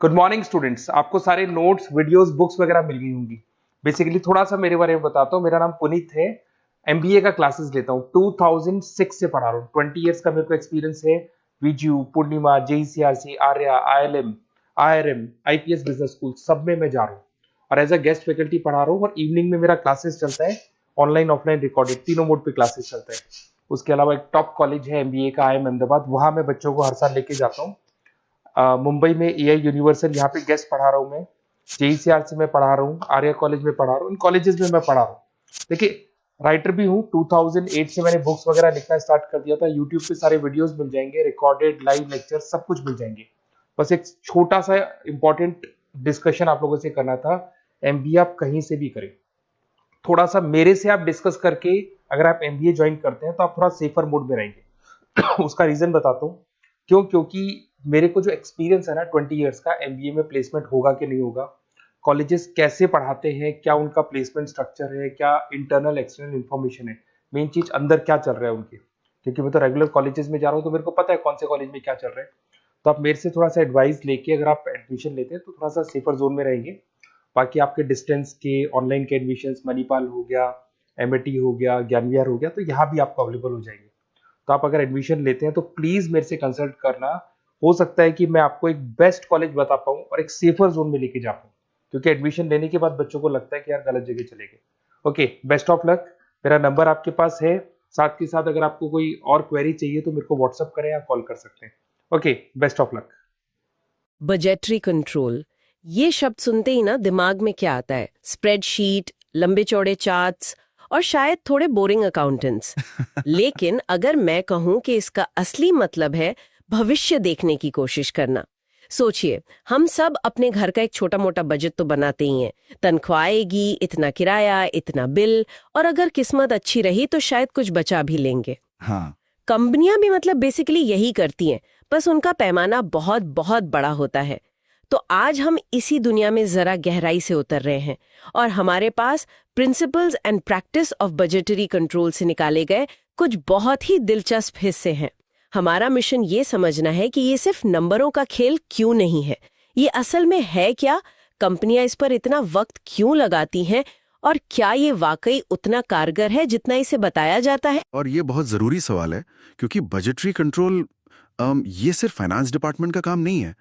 Good morning students. आपको सारे notes, videos, books वगैरह मिल गई होंगी। बेसिकली थोड़ा सा मेरे बारे में बताता हूँ। मेरा नाम पुनीत है। एमबीए का क्लासेस लेता हूँ। 2006 से पढ़ा रहा हूँ। 20 इयर्स का मेरे को एक्सपीरियंस है। VGU, Poornima, JECRC, Arya, ILM, IRM, IPS business school, सब में मैं जा रहा हूँ और एज अ गेस्ट फैकल्टी पढ़ा रहा हूँ। और इवनिंग में मेरा क्लासेस चलता है, ऑनलाइन ऑफलाइन रिकॉर्डेड, तीनों मोड पे क्लासेस चलता है। उसके अलावा एक टॉप कॉलेज है एमबीए का, आईएम अहमदाबाद, वहां मैं बच्चों को हर साल लेके जाता हूँ। मुंबई में एआई यूनिवर्सल, यहाँ पे गेस्ट पढ़ा रहा हूँ मैं। जेईसीआरसी में पढ़ा रहा हूँ, आर्या कॉलेज में पढ़ा रहा हूँ। इन कॉलेजेस में मैं पढ़ा रहा हूँ। देखिए, राइटर भी हूँ। 2008 से मैंने बुक्स वगैरह लिखना स्टार्ट कर दिया था। यूट्यूब पे सारे वीडियोस मिल जाएंगे, रिकॉर्डेड लाइव लेक्चर सब कुछ मिल जाएंगे। बस एक छोटा सा इंपॉर्टेंट डिस्कशन आप लोगों से करना था। एमबीए आप कहीं से भी करें, थोड़ा सा मेरे से आप डिस्कस करके अगर आप एमबीए ज्वाइन करते हैं तो आप थोड़ा सेफर मोड में रहेंगे। उसका रीजन बताता हूँ क्यों। क्योंकि मेरे को जो एक्सपीरियंस है ना 20 इयर्स का, एमबीए में प्लेसमेंट होगा कि नहीं होगा, कॉलेजेस कैसे पढ़ाते हैं, क्या उनका प्लेसमेंट स्ट्रक्चर है, क्या इंटरनल एक्सटर्नल इन्फॉर्मेशन है, मेन चीज अंदर क्या चल रहा है उनके। क्योंकि मैं तो रेगुलर कॉलेजेस में जा रहा हूँ तो मेरे को पता है कौन से कॉलेज में क्या चल रहा है। तो आप मेरे से थोड़ा सा एडवाइस लेके अगर आप एडमिशन लेते हैं तो थोड़ा सा सेफर जोन में रहेंगे। बाकी आपके डिस्टेंस के ऑनलाइन के एडमिशन, मणिपाल हो गया, एमएटी हो गया, ज्ञान विहार हो गया, तो यहाँ भी आपको अवेलेबल हो जाएंगे। तो आप अगर एडमिशन लेते हैं तो प्लीज मेरे से कंसल्ट करना। हो सकता है कि मैं आपको एक बेस्ट कॉलेज बता पाऊं और एक सेफर जोन में लेके जा पाऊं। क्योंकि एडमिशन लेने के बाद बच्चों को लगता है कि यार गलत जगह चले गए। Okay, best of luck. मेरा नंबर आपके पास है। साथ के साथ अगर आपको कोई और क्वेरी चाहिए तो मेरे को व्हाट्सअप करें या कॉल कर सकते हैं। Okay, best of luck. Budgetary control, ये शब्द सुनते ही ना दिमाग में क्या आता है? स्प्रेडशीट, लंबे चौड़े चार्ट्स और शायद थोड़े बोरिंग अकाउंटेंट्स। लेकिन अगर मैं कहूं कि इसका असली मतलब है भविष्य देखने की कोशिश करना। सोचिए, हम सब अपने घर का एक छोटा मोटा बजट तो बनाते ही हैं। तनख्वाह आएगी, इतना किराया, इतना बिल, और अगर किस्मत अच्छी रही तो शायद कुछ बचा भी लेंगे। हाँ। कंपनियां भी मतलब बेसिकली यही करती हैं, बस उनका पैमाना बहुत बहुत बड़ा होता है। तो आज हम इसी दुनिया में जरा गहराई से उतर रहे हैं और हमारे पास principles and practice of budgetary control से निकाले गए कुछ बहुत ही दिलचस्प हिस्से हैं। हमारा मिशन ये समझना है कि ये सिर्फ नंबरों का खेल क्यों नहीं है, ये असल में है क्या, कंपनियां इस पर इतना वक्त क्यों लगाती हैं, और क्या ये वाकई उतना कारगर है जितना इसे बताया जाता है। और ये बहुत जरूरी सवाल है, क्योंकि बजटरी कंट्रोल ये सिर्फ फाइनेंस डिपार्टमेंट का काम नहीं है।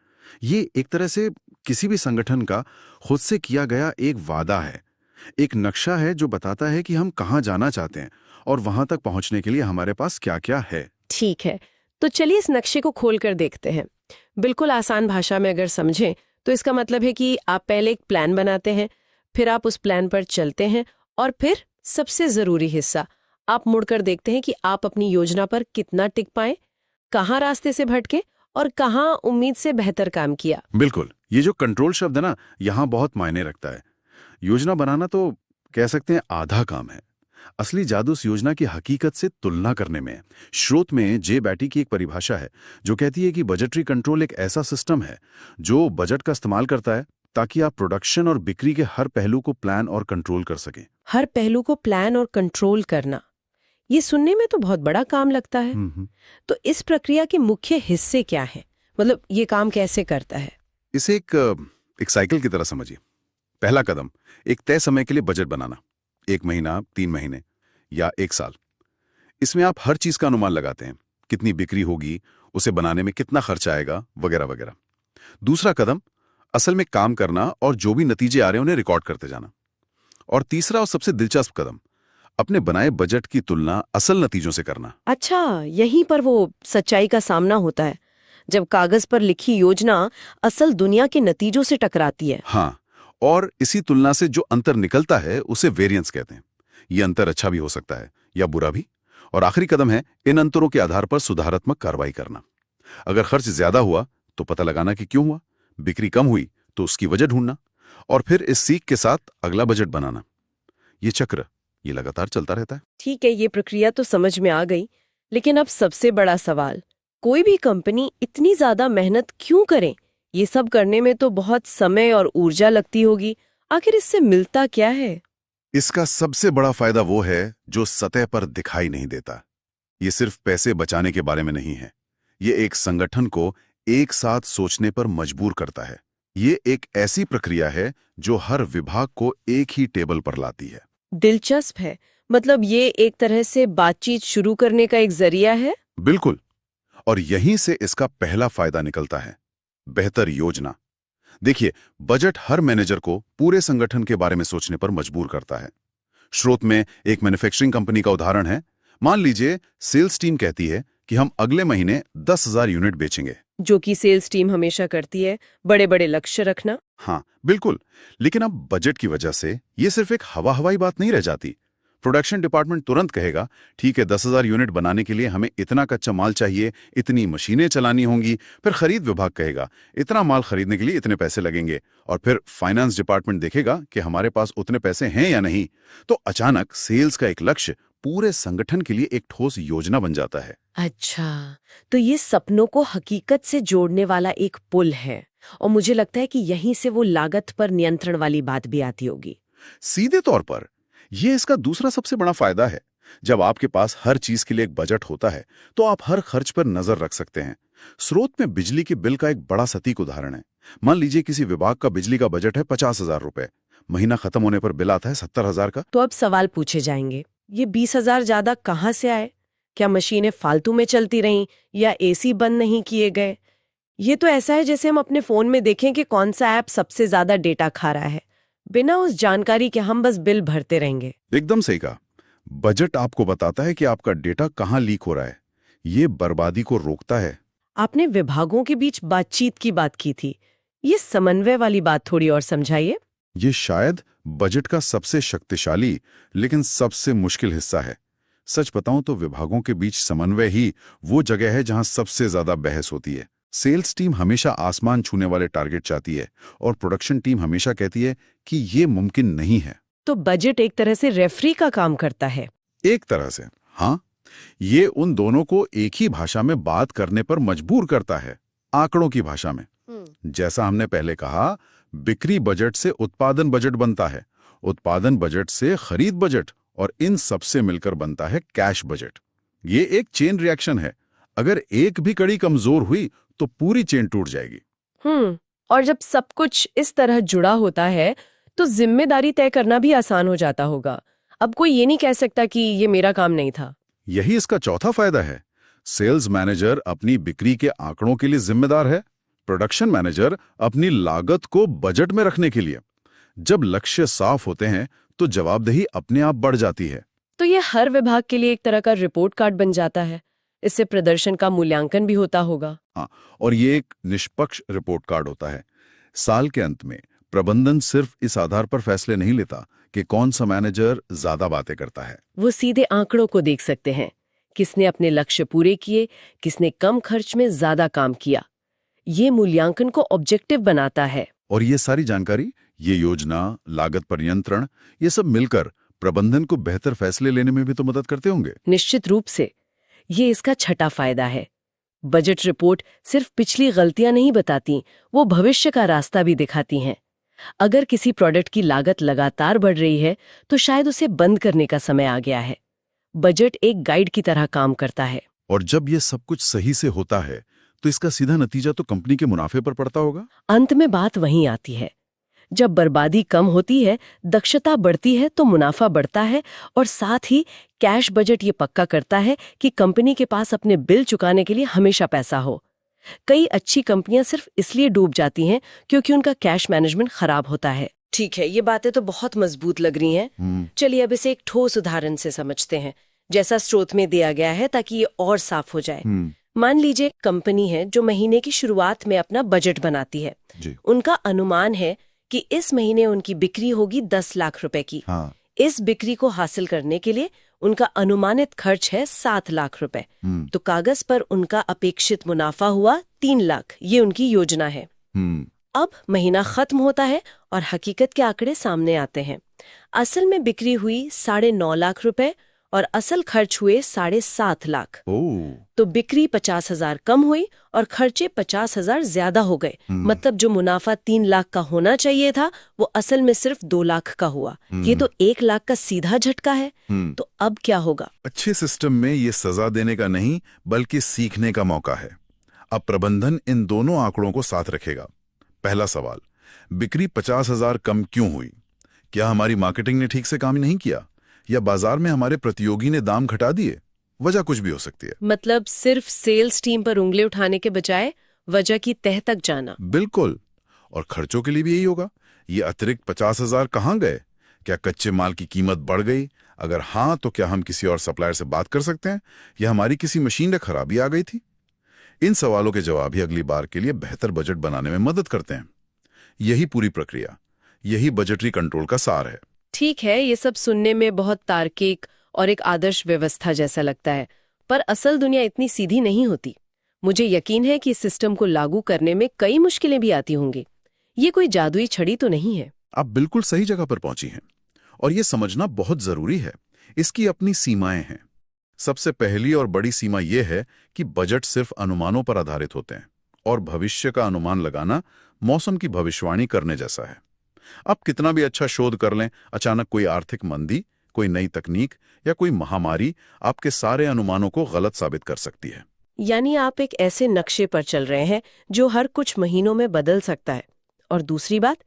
ये एक तरह से किसी भी संगठन का खुद से किया गया एक वादा है, एक नक्शा है जो बताता है कि हम कहाँ जाना चाहते हैं और वहां तक पहुंचने के लिए हमारे पास क्या क्या है। ठीक है, तो चलिए इस नक्शे को खोल कर देखते हैं। बिल्कुल आसान भाषा में अगर समझें तो इसका मतलब है कि आप पहले एक प्लान बनाते हैं, फिर आप उस प्लान पर चलते हैं, और फिर सबसे जरूरी हिस्सा, आप मुड़कर देखते हैं कि आप अपनी योजना पर कितना टिक पाए, कहाँ रास्ते से भटके और कहाँ उम्मीद से बेहतर काम किया। बिल्कुल, ये जो कंट्रोल शब्द है ना, यहाँ बहुत मायने रखता है। योजना बनाना तो कह सकते हैं आधा काम है। असली जादू उस योजना की हकीकत से तुलना करने में है। स्रोत में जे बैटी की एक परिभाषा है जो कहती है कि बजटरी कंट्रोल एक ऐसा सिस्टम है जो बजट का इस्तेमाल करता है ताकि आप प्रोडक्शन और बिक्री के हर पहलू को प्लान और कंट्रोल कर सकें। हर पहलू को प्लान और कंट्रोल करना, ये सुनने में तो बहुत बड़ा काम लगता है। तो इस प्रक्रिया के मुख्य हिस्से क्या हैं? मतलब ये काम कैसे करता है? इसे एक साइकिल की तरह समझिए। पहला कदम, एक तय समय के लिए बजट बनाना। 1 महीना, 3 महीने या 1 साल। इसमें आप हर चीज का अनुमान लगाते हैं, कितनी बिक्री होगी, उसे बनाने में कितना खर्च आएगा, वगैरह वगैरह। दूसरा कदम, असल में काम करना और जो भी नतीजे आ रहे हैं उन्हें रिकॉर्ड करते जाना। और तीसरा और सबसे दिलचस्प कदम, अपने बनाए बजट की तुलना असल नतीजों से करना। अच्छा, यहीं पर वो सच्चाई का सामना होता है, जब कागज पर लिखी योजना असल दुनिया के नतीजों से टकराती है। हाँ, और इसी तुलना से जो अंतर निकलता है उसे वेरिएंस कहते हैं। ये अंतर अच्छा भी हो सकता है या बुरा भी। और आखिरी कदम है इन अंतरों के आधार पर सुधारात्मक कार्रवाई करना। अगर खर्च ज्यादा हुआ तो पता लगाना कि क्यों हुआ, बिक्री कम हुई तो उसकी वजह ढूंढना, और फिर इस सीख के साथ अगला बजट बनाना। ये चक्र ये लगातार चलता रहता है। ठीक है, ये प्रक्रिया तो समझ में आ गई, लेकिन अब सबसे बड़ा सवाल, कोई भी कंपनी इतनी ज्यादा मेहनत क्यों करे? ये सब करने में तो बहुत समय और ऊर्जा लगती होगी। आखिर इससे मिलता क्या है? इसका सबसे बड़ा फायदा वो है जो सतह पर दिखाई नहीं देता। ये सिर्फ पैसे बचाने के बारे में नहीं है, ये एक संगठन को एक साथ सोचने पर मजबूर करता है। ये एक ऐसी प्रक्रिया है जो हर विभाग को एक ही टेबल पर लाती है। दिलचस्प है। मतलब ये एक तरह से बातचीत शुरू करने का एक जरिया है। बिल्कुल। और यहीं से इसका पहला फायदा निकलता है, बेहतर योजना। देखिए, बजट हर मैनेजर को पूरे संगठन के बारे में सोचने पर मजबूर करता है। स्रोत में एक मैन्युफैक्चरिंग कंपनी का उदाहरण है। मान लीजिए सेल्स टीम कहती है कि हम अगले महीने 10,000 यूनिट बेचेंगे। जो कि सेल्स टीम हमेशा करती है, बड़े बड़े लक्ष्य रखना। हाँ, बिल्कुल। लेकिन अब बजट की वजह से ये सिर्फ एक हवाई बात नहीं रह जाती। प्रोडक्शन डिपार्टमेंट तुरंत कहेगा, ठीक है, 10,000 यूनिट बनाने के लिए हमें इतना कच्चा माल चाहिए, इतनी मशीनें चलानी होंगी। फिर खरीद विभाग कहेगा, इतना माल खरीदने के लिए इतने पैसे लगेंगे। और फिर फाइनेंस डिपार्टमेंट देखेगा कि हमारे पास उतने पैसे हैं या नहीं। तो अचानक सेल्स का एक लक्ष्य पूरे संगठन के लिए एक ठोस योजना बन जाता है। अच्छा, तो ये सपनों को हकीकत से जोड़ने वाला एक पुल है। और मुझे लगता है कि यहीं से वो लागत पर नियंत्रण वाली बात भी आती होगी। सीधे तौर पर ये इसका दूसरा सबसे बड़ा फायदा है। जब आपके पास हर चीज के लिए एक बजट होता है तो आप हर खर्च पर नजर रख सकते हैं। स्रोत में बिजली के बिल का एक बड़ा सटीक उदाहरण है। मान लीजिए किसी विभाग का बिजली का बजट है 50,000 रुपए। महीना खत्म होने पर बिल आता है 70,000 का। तो अब सवाल पूछे जाएंगे, ये 20,000 ज्यादा कहाँ से आए? क्या मशीनें फालतू में चलती रहीं या एसी बंद नहीं किए गए? ये तो ऐसा है जैसे हम अपने फोन में देखें कि कौन सा ऐप सबसे ज्यादा डेटा खा रहा है। बिना उस जानकारी के हम बस बिल भरते रहेंगे। एकदम सही कहा। बजट आपको बताता है कि आपका डेटा कहाँ लीक हो रहा है। ये बर्बादी को रोकता है। आपने विभागों के बीच बातचीत की बात की थी, ये समन्वय वाली बात थोड़ी और समझाइए। ये शायद बजट का सबसे शक्तिशाली लेकिन सबसे मुश्किल हिस्सा है। सच बताऊं तो विभागों के बीच समन्वय ही वो जगह है जहां सबसे ज्यादा बहस होती है। सेल्स टीम हमेशा आसमान छूने वाले टारगेट चाहती है और प्रोडक्शन टीम हमेशा कहती है कि ये मुमकिन नहीं है। तो बजट एक तरह से रेफरी का काम करता है। एक तरह से, हाँ। ये उन दोनों को एक ही भाषा में बात करने पर मजबूर करता है, आंकड़ों की भाषा में। जैसा हमने पहले कहा, बिक्री बजट से उत्पादन बजट बनता है, उत्पादन बजट से खरीद बजट, और इन सबसे मिलकर बनता है कैश बजट। ये एक चेन रिएक्शन है। अगर एक भी कड़ी कमजोर हुई तो पूरी चेन टूट जाएगी। और जब सब कुछ इस तरह जुड़ा होता है तो जिम्मेदारी तय करना भी आसान हो जाता होगा। अब कोई ये नहीं कह सकता कि ये मेरा काम नहीं था। यही इसका चौथा फायदा है। सेल्स मैनेजर अपनी बिक्री के आंकड़ों के लिए जिम्मेदार है, प्रोडक्शन मैनेजर अपनी लागत को बजट में रखने के लिए। जब लक्ष्य साफ होते हैं तो जवाबदेही अपने आप बढ़ जाती है। तो ये हर विभाग के लिए एक तरह का रिपोर्ट कार्ड बन जाता है। इससे प्रदर्शन का मूल्यांकन भी होता होगा। हाँ, और ये एक निष्पक्ष रिपोर्ट कार्ड होता है। साल के अंत में प्रबंधन सिर्फ इस आधार पर फैसले नहीं लेता कि कौन सा मैनेजर ज्यादा बातें करता है। वो सीधे आंकड़ों को देख सकते हैं, किसने अपने लक्ष्य पूरे किए, किसने कम खर्च में ज्यादा काम किया। ये मूल्यांकन को ऑब्जेक्टिव बनाता है। और ये सारी जानकारी, ये योजना, लागत पर नियंत्रण, ये सब मिलकर प्रबंधन को बेहतर फैसले लेने में भी तो मदद करते होंगे। निश्चित रूप से। ये इसका छठा फायदा है। बजट रिपोर्ट सिर्फ पिछली गलतियां नहीं बताती, वो भविष्य का रास्ता भी दिखाती हैं। अगर किसी प्रोडक्ट की लागत लगातार बढ़ रही है तो शायद उसे बंद करने का समय आ गया है। बजट एक गाइड की तरह काम करता है। और जब ये सब कुछ सही से होता है तो इसका सीधा नतीजा तो कंपनी के मुनाफे पर पड़ता होगा। अंत में बात वहीं आती है। जब बर्बादी कम होती है, दक्षता बढ़ती है तो मुनाफा बढ़ता है, और साथ ही कैश बजट ये पक्का करता है कि कंपनी के पास अपने बिल चुकाने के लिए हमेशा पैसा हो। कई अच्छी कंपनियां सिर्फ इसलिए डूब जाती हैं क्योंकि उनका कैश मैनेजमेंट खराब होता है। ठीक है, ये बातें तो बहुत मजबूत लग रही हैं। चलिए अब इसे एक ठोस उदाहरण से समझते हैं, जैसा स्रोत में दिया गया है, ताकि ये और साफ हो जाए। मान लीजिए कंपनी है जो महीने की शुरुआत में अपना बजट बनाती है। उनका अनुमान है कि इस महीने उनकी बिक्री होगी 10 लाख रुपए की। इस बिक्री को हासिल करने के लिए उनका अनुमानित खर्च है 7 लाख रुपए। तो कागज पर उनका अपेक्षित मुनाफा हुआ 3 लाख। ये उनकी योजना है। अब महीना खत्म होता है और हकीकत के आंकड़े सामने आते हैं। असल में बिक्री हुई 9.5 लाख रुपए और असल खर्च हुए 7.5 लाख। तो बिक्री 50,000 कम हुई और खर्चे 50,000 ज्यादा हो गए। मतलब जो मुनाफा 3 लाख का होना चाहिए था वो असल में सिर्फ 2 लाख का हुआ। ये तो 1 लाख का सीधा झटका है। तो अब क्या होगा? अच्छे सिस्टम में ये सजा देने का नहीं बल्कि सीखने का मौका है। अब प्रबंधन इन दोनों आंकड़ों को साथ रखेगा। पहला सवाल, बिक्री 50,000 कम क्यों हुई? क्या हमारी मार्केटिंग ने ठीक से काम नहीं किया, या बाजार में हमारे प्रतियोगी ने दाम घटा दिए? वजह कुछ भी हो सकती है। मतलब सिर्फ सेल्स टीम पर उंगली उठाने के बजाय वजह की तह तक जाना। बिल्कुल। और खर्चों के लिए भी यही होगा। ये अतिरिक्त 50,000 कहाँ गए? क्या कच्चे माल की कीमत बढ़ गई? अगर हाँ, तो क्या हम किसी और सप्लायर से बात कर सकते हैं, या हमारी किसी मशीन में खराबी आ गई थी? इन सवालों के जवाब ही अगली बार के लिए बेहतर बजट बनाने में मदद करते हैं। यही पूरी प्रक्रिया, यही बजटरी कंट्रोल का सार है। ठीक है, ये सब सुनने में बहुत तार्किक और एक आदर्श व्यवस्था जैसा लगता है, पर असल दुनिया इतनी सीधी नहीं होती। मुझे यकीन है कि इस सिस्टम को लागू करने में कई मुश्किलें भी आती होंगी। ये कोई जादुई छड़ी तो नहीं है। आप बिल्कुल सही जगह पर पहुंची हैं, और यह समझना बहुत जरूरी है, इसकी अपनी सीमाएं हैं। सबसे पहली और बड़ी सीमा यह है कि बजट सिर्फ अनुमानों पर आधारित होते हैं, और भविष्य का अनुमान लगाना मौसम की भविष्यवाणी करने जैसा है। आप कितना भी अच्छा शोध कर लें, अचानक कोई आर्थिक मंदी, कोई नई तकनीक या कोई महामारी आपके सारे अनुमानों को गलत साबित कर सकती है। यानी आप एक ऐसे नक्शे पर चल रहे हैं जो हर कुछ महीनों में बदल सकता है। और दूसरी बात,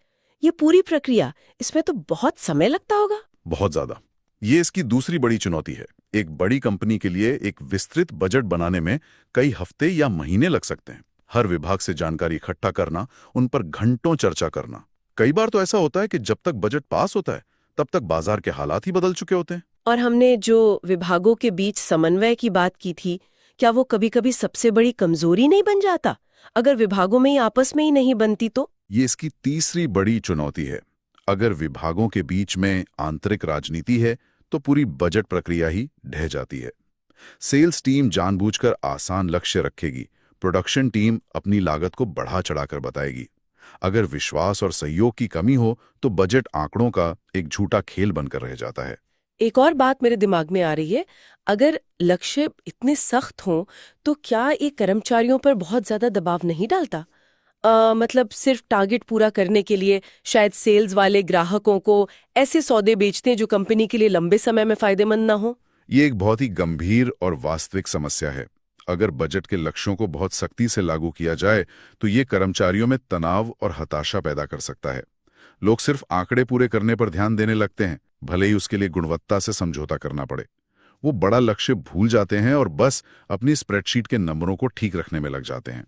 ये पूरी प्रक्रिया, इसमें तो बहुत समय लगता होगा। बहुत ज्यादा। ये इसकी दूसरी बड़ी चुनौती है। एक बड़ी कंपनी के लिए एक विस्तृत बजट बनाने में कई हफ्ते या महीने लग सकते हैं। हर विभाग से जानकारी इकट्ठा करना, उन पर घंटों चर्चा करना। कई बार तो ऐसा होता है कि जब तक बजट पास होता है, तब तक बाजार के हालात ही बदल चुके होते हैं। और हमने जो विभागों के बीच समन्वय की बात की थी, क्या वो कभी-कभी सबसे बड़ी कमजोरी नहीं बन जाता? अगर विभागों में ही आपस में ही नहीं बनती तो? ये इसकी तीसरी बड़ी चुनौती है। अगर विभागों के बीच में आंतरिक राजनीति है, तो पूरी बजट प्रक्रिया ही ढह जाती है। सेल्स टीम जानबूझकर आसान लक्ष्य रखेगी, प्रोडक्शन टीम अपनी लागत को बढ़ा चढ़ाकर बताएगी। अगर विश्वास और सहयोग की कमी हो, तो बजट आंकड़ों का एक झूठा खेल बनकर रह जाता है। एक और बात मेरे दिमाग में आ रही है, अगर लक्ष्य इतने सख्त हों, तो क्या ये कर्मचारियों पर बहुत ज्यादा दबाव नहीं डालता? मतलब सिर्फ टारगेट पूरा करने के लिए शायद सेल्स वाले ग्राहकों को ऐसे सौदे बेचते हैं जो कंपनी के लिए लंबे समय में फायदेमंद ना हो। ये एक बहुत ही गंभीर और वास्तविक समस्या है। अगर बजट के लक्ष्यों को बहुत सख्ती से लागू किया जाए, तो ये कर्मचारियों में तनाव और हताशा पैदा कर सकता है। लोग सिर्फ आंकड़े पूरे करने पर ध्यान देने लगते हैं, भले ही उसके लिए गुणवत्ता से समझौता करना पड़े। वो बड़ा लक्ष्य भूल जाते हैं और बस अपनी स्प्रेडशीट के नंबरों को ठीक रखने में लग जाते हैं।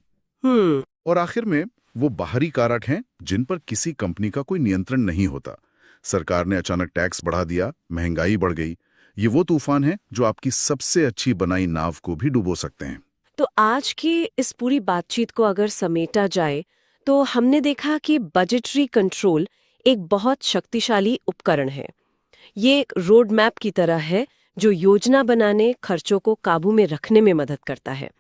और आखिर में वो बाहरी कारक हैं जिन पर किसी कंपनी का कोई नियंत्रण नहीं होता। सरकार ने अचानक टैक्स बढ़ा दिया, महंगाई बढ़ गई। ये वो तूफान है जो आपकी सबसे अच्छी बनाई नाव को भी डुबो सकते हैं। तो आज की इस पूरी बातचीत को अगर समेटा जाए, तो हमने देखा कि बजटरी कंट्रोल एक बहुत शक्तिशाली उपकरण है। ये एक रोड मैप की तरह है जो योजना बनाने, खर्चों को काबू में रखने में मदद करता है।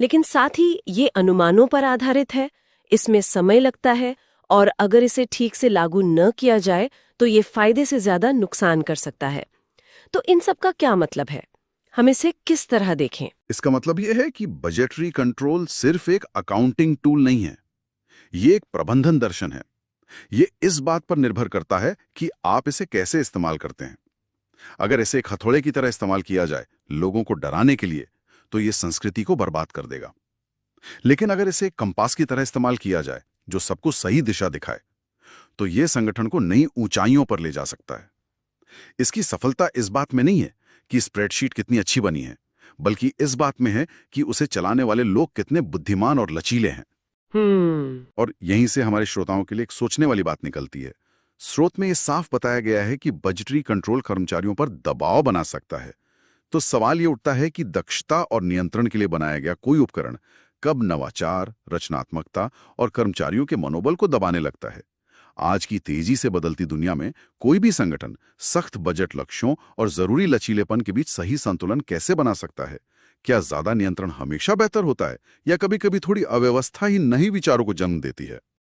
लेकिन साथ ही ये अनुमानों पर आधारित है, इसमें समय लगता है, और अगर इसे ठीक से लागू न किया जाए तो ये फायदे से ज्यादा नुकसान कर सकता है। तो इन सब का क्या मतलब है? हम इसे किस तरह देखें? इसका मतलब यह है कि बजटरी कंट्रोल सिर्फ एक अकाउंटिंग टूल नहीं है, ये एक प्रबंधन दर्शन है। ये इस बात पर निर्भर करता है कि आप इसे कैसे इस्तेमाल करते हैं। अगर इसे एक हथौड़े की तरह इस्तेमाल किया जाए, लोगों को डराने के लिए, तो ये संस्कृति को बर्बाद कर देगा। लेकिन अगर इसे एक कंपास की तरह इस्तेमाल किया जाए, जो सबको सही दिशा दिखाए, तो ये संगठन को नई ऊंचाइयों पर ले जा सकता है। इसकी सफलता इस बात में नहीं है कि स्प्रेडशीट कितनी अच्छी बनी है, बल्कि इस बात में है कि उसे चलाने वाले लोग कितने बुद्धिमान और लचीले हैं। और यहीं से हमारे श्रोताओं के लिए एक सोचने वाली बात निकलती है। स्रोत में यह साफ बताया गया है कि बजटरी कंट्रोल कर्मचारियों पर दबाव बना सकता है। तो सवाल ये उठता है कि दक्षता और नियंत्रण के लिए बनाया गया कोई उपकरण कब नवाचार, रचनात्मकता और कर्मचारियों के मनोबल को दबाने लगता है। आज की तेजी से बदलती दुनिया में कोई भी संगठन सख्त बजट लक्ष्यों और जरूरी लचीलेपन के बीच सही संतुलन कैसे बना सकता है? क्या ज्यादा नियंत्रण हमेशा बेहतर होता है, या कभी-कभी थोड़ी अव्यवस्था ही नई विचारों को जन्म देती है?